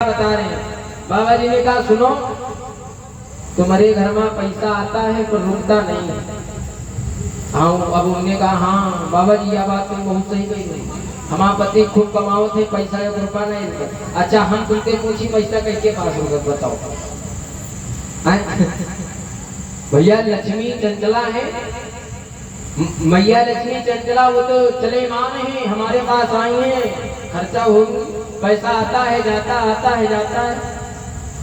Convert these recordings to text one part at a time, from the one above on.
बता रहे हैं। बाबा जी ने कहा सुनो, तुम्हारे घर में पैसा आता है पर रुकता नहीं है। हाँ, अब उन्होंने कहा हाँ बाबा जी यह बात तुम बहुत सही कही, हमारा पति खूब कमाओ थे, पैसा एक रुपया नहीं रुका। अच्छा हम तुमसे पूछी पैसा कैसे पास होगा बताओ। भैया लक्ष्मी चंचला है, मैया लक्ष्मी चंचला वो तो चले मान है, हमारे पास आई है, खर्चा हो पैसा आता है जाता आता है जाता है।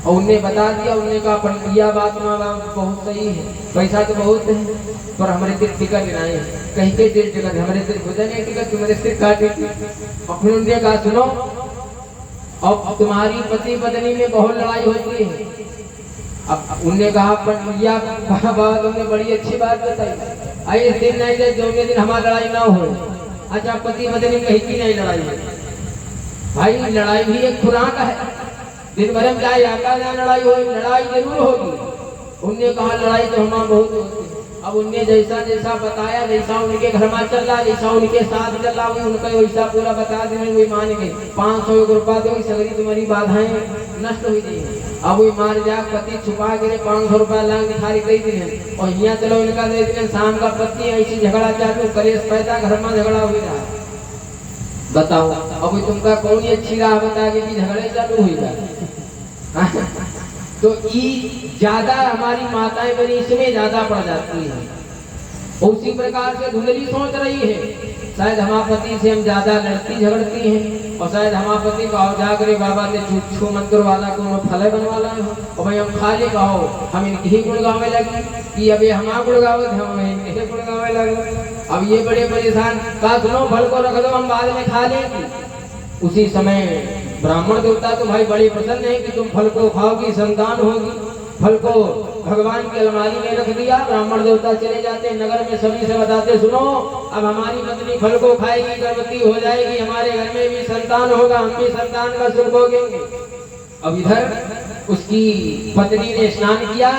और उनने बता दिया, उनने कहा पंडिया बात माँ बहुत सही है, पैसा तो बहुत है पर हमारे सिर टिकट नहीं है। कहीं के सिर टिकट, हमारे सिर खुदा नहीं टिकट, तुम्हारे सिर काटे। और फिर उनने कहा सुनो, अब तुम्हारी पति पत्नी में बहुत लड़ाई होती है। अब उनने कहा पंडिया बाबा तुमने बड़ी अच्छी बात बताई, आइए दिन नहीं जाए जो दिन हमारी लड़ाई ना हो। अच्छा पति पत्नी कहीं की नहीं लड़ाई है भाई, लड़ाई भी एक खुराक है, दिन भर में चाहे आका ना लड़ाई हो, लड़ाई जरूर होगी। उनने कहा लड़ाई तो हमारा बहुत होती है। अब उनने जैसा जैसा बताया, जैसा उनके घर में चल रहा, जैसा उनके साथ चल रहा, उनका वैसा पूरा बता देने वही मान गए। 500 रुपया दो, सगरी तुम्हारी बाधाएं नष्ट हो जाएगी। अब वही मार जा पति छुपा के 500 रुपया लाख दिखाई दे दें, और यहाँ चलो इनका दे दें। शाम का पति ऐसी झगड़ा चालू करे, पैदा घर में झगड़ा हो रहा है, बताओ अब तुमका कौन ही अच्छी राह बता के कि झगड़े चालू हुई जाए। तो ये ज्यादा हमारी माताएं बनी इसमें ज्यादा पड़ जाती है। उसी प्रकार से धुंधली सोच रही है, शायद हमारे पति से हम ज्यादा लड़ती झगड़ती हैं, और शायद हमारे पति को आओ जाकर बाबा ने छू मंत्र वाला को फल बनवाला है, और भाई हम खा ले कहो हम इनके ही गुण गावे लगे कि अभी हमारा गुण गावे हम इनके गुण गावे लगे। अब ये बड़े परेशान, कहा सुनो फल को रख दो हम बाद में खा लेंगे। उसी समय ब्राह्मण देवता तो भाई बड़े प्रसन्न है कि तुम फल को खाओगी, संतान होगी। फल को भगवान की अलमारी में रख दिया। ब्राह्मण देवता चले जाते नगर में, सभी से बताते सुनो अब हमारी पत्नी फल को खाएगी, गर्भवती हो जाएगी, हमारे घर में भी संतान होगा, हम भी संतान का सुख भोगेंगे। अब इधर उसकी पत्नी ने स्नान किया,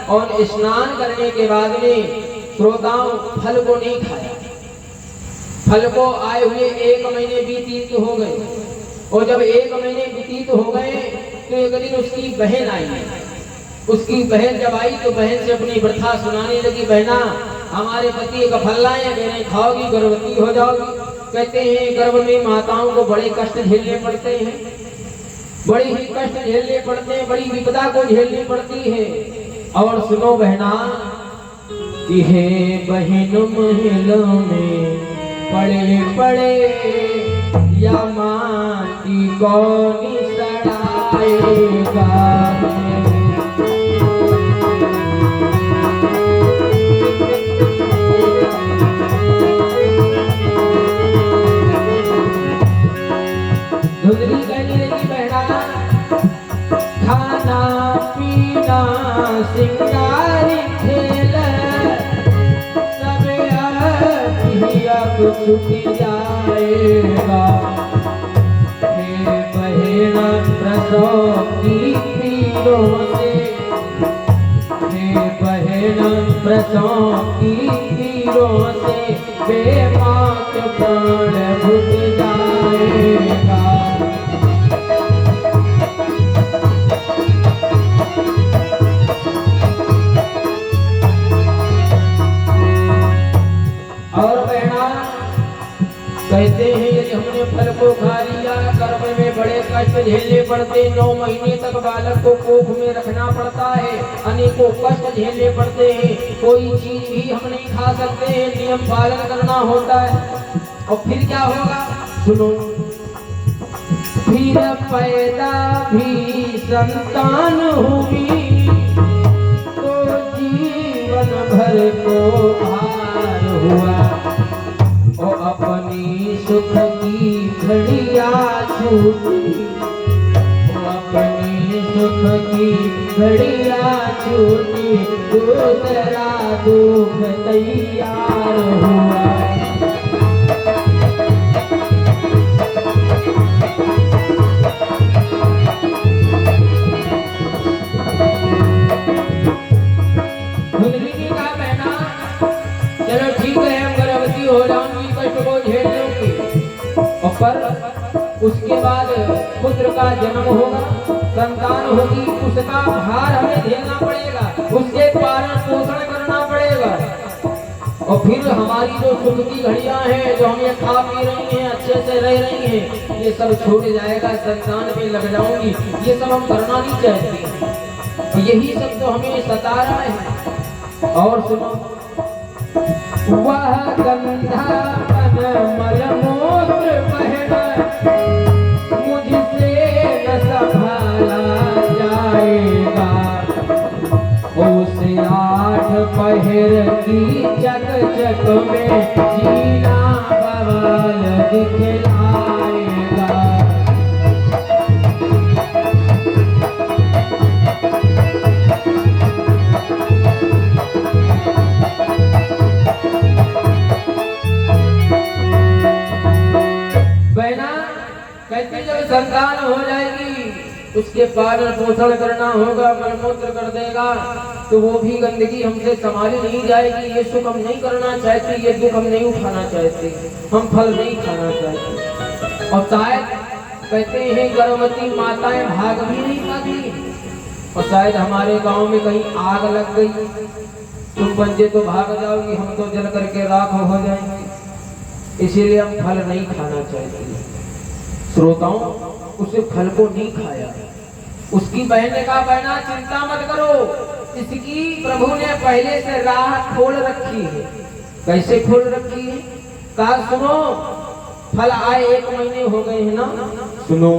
और स्नान करने के बाद में श्रोताओं फल को नहीं खाया। फल को आए हुए 1 महीने व्यतीत हो गए, और जब 1 महीने व्यतीत हो गए तो एक दिन उसकी बहन आई। उसकी बहन जब आई तो बहन से अपनी व्यथा सुनाने लगी, बहना हमारे पति का फल लाए, बहने खाओगी गर्भवती हो जाओगी। कहते हैं गर्भ में माताओं को बड़े कष्ट झेलने पड़ते हैं, बड़े ही कष्ट झेलने पड़ते हैं, बड़ी विपदा को झेलनी पड़ती है। और सुनो बहना कि हे बहन महलों में पड़े पड़े या माटी कौन सड़ाएगा। धुंधली कहने लगी बहना खाना पीना सिंगारी खेल सब अब छूट जाएगा। हे बहना प्रसव की पीड़ों से, हे बहना प्रसव की पीड़ों से बेमात प्राण घुट जाएगा। कहते हैं यदि हमने फल को खा लिया, गर्भ में बड़े कष्ट झेलने पड़ते, 9 महीने तक बालक को कोख में रखना पड़ता है, अनेकों कष्ट झेलने पड़ते हैं, कोई चीज भी हम नहीं खा सकते हैं, नियम पालन करना होता है। और फिर क्या होगा सुनो, फिर पैदा भी संतान हुई तो जीवन भर को भार हुआ, और अपनी सुख की घड़िया छूटी, अपनी सुख की घड़िया छूटी, दूसरा दुख तैयार हुआ। धुंधली ने कहा बहना चलो ठीक है हम गर्भवती हो जाऊंगी, को झेल लूंगी, और पर उसके बाद पुत्र का जन्म होगा, संतान होगी उसका भार हमें झेलना पड़ेगा, उसके पालन पोषण करना पड़ेगा। और फिर हमारी जो सुख की घड़ियां हैं, जो हमें खा पी रही हैं, अच्छे से रह रही हैं, ये सब छोड़ जाएगा, संतान में लग जाऊंगी, ये सब हम करना नहीं चाहते। यही सब तो हमें सता रहा है। और सुनो, वह गंधा मल मूत्र बहना मुझसे न संभाला जाएगा, उसे 8 पहर की चक चक में जीना बवाल दिखलाएगा। कहते जब संतान हो जाएगी उसके पालन पोषण करना होगा, मलमूत्र कर देगा तो वो भी गंदगी हमसे संभाली नहीं जाएगी। ये सुख हम नहीं करना चाहते, ये दुख हम नहीं उठाना चाहते, हम फल नहीं खाना चाहते। और शायद कहते हैं गर्भवती माताएं भाग भी नहीं पाती, और शायद हमारे गांव में कहीं आग लग गई, तुम बंजे तो भाग जाओगी, हम तो जल करके राख हो जाएंगे, इसीलिए हम फल नहीं खाना चाहते। श्रोताओं, उसे फल को नहीं खाया। उसकी बहन ने कहा बहना चिंता मत करो, इसकी प्रभु ने पहले से राह खोल रखी है। कैसे खोल रखी है? कहा सुनो, फल आए 1 महीने हो गए हैं ना, सुनो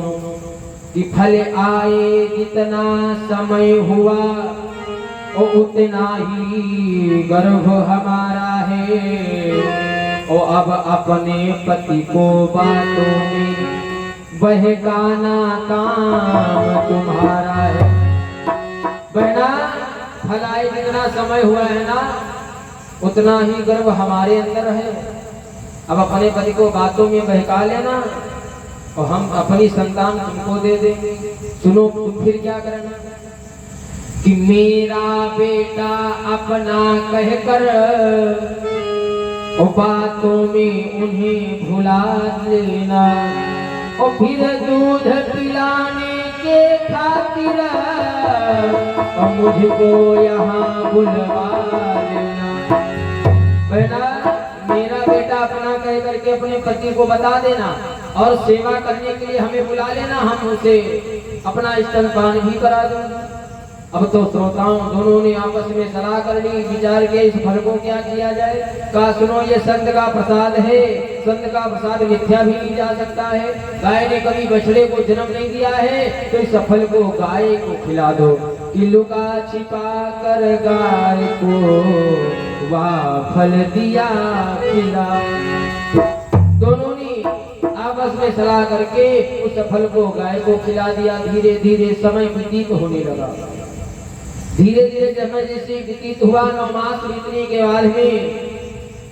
कि फल आए जितना समय हुआ और उतना ही गर्भ हमारा है, और अब अपने पति को बातों में बहकाना काम तुम्हारा है। बहना, फल आए जितना समय हुआ है ना, उतना ही गर्व हमारे अंदर है। अब अपने पति को बातों में बहका लेना और हम अपनी संतान तुमको दे देंगे। सुनो, तुम फिर क्या करना कि मेरा बेटा अपना कहकर और बातों में उन्हें भुला देना, और फिर दूध पिलाने के खातिर और मुझको यहाँ बुलवा देना। बहना, मेरा बेटा अपना कह करके अपने पति को बता देना और सेवा करने के लिए हमें बुला लेना, हम उसे अपना स्तनपान भी करा देंगे। अब तो श्रोताओं दोनों ने आपस में सलाह कर ली, विचार के इस फल को क्या किया जाए। कहा सुनो, ये संत का प्रसाद है, संत का प्रसाद मिथ्या भी नहीं जा सकता है। गाय ने कभी बछड़े को जन्म नहीं दिया है, तो इस फल को गाय को खिला दो कि लुका छिपा कर गाय को वाह फल दिया खिला। दोनों ने आपस में सलाह करके उस फल को गाय को खिला दिया। धीरे धीरे समय व्यतीत होने लगा। धीरे धीरे समय जैसे व्यतीत हुआ, 9 मास बीतने के बाद में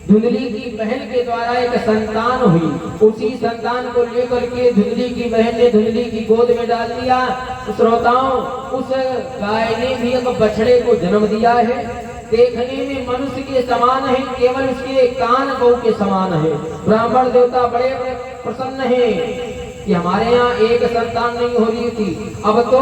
धुंधली की बहन के द्वारा एक संतान हुई। उसी संतान को लेकर के धुंधली की बहन ने धुंधली की गोद में डाल दिया। श्रोताओं, उस गाय ने भी एक बछड़े को जन्म दिया है। देखने में मनुष्य के समान है, केवल उसके कान गौ के समान है। ब्राह्मण देवता बड़े प्रसन्न हैं कि हमारे यहाँ एक संतान नहीं हो रही थी, अब तो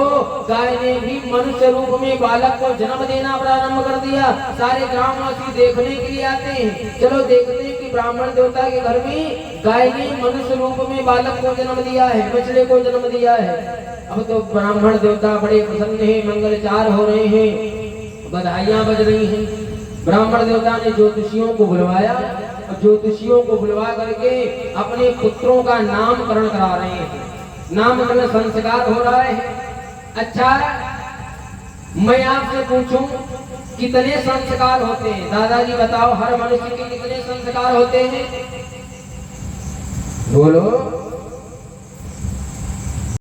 गाय ने भी मनुष्य रूप में बालक को जन्म देना प्रारंभ कर दिया। सारे ग्रामवासी देखने के लिए आते हैं। चलो देखते हैं कि ब्राह्मण देवता के घर में गाय ने मनुष्य रूप में बालक को जन्म दिया है, बछड़े को जन्म दिया है। अब तो ब्राह्मण देवता बड़े प्रसन्न हैं, मंगलचार हो रहे हैं, बधाइयां बज रही हैं। ब्राह्मण देवता ने ज्योतिषियों को बुलवाया और ज्योतिषियों को बुलवा करके अपने पुत्रों का नामकरण करा रहे हैं। नामकरण संस्कार हो रहा है। अच्छा, मैं आपसे पूछूं कितने संस्कार होते हैं? दादाजी बताओ, हर मनुष्य के कितने संस्कार होते हैं? बोलो।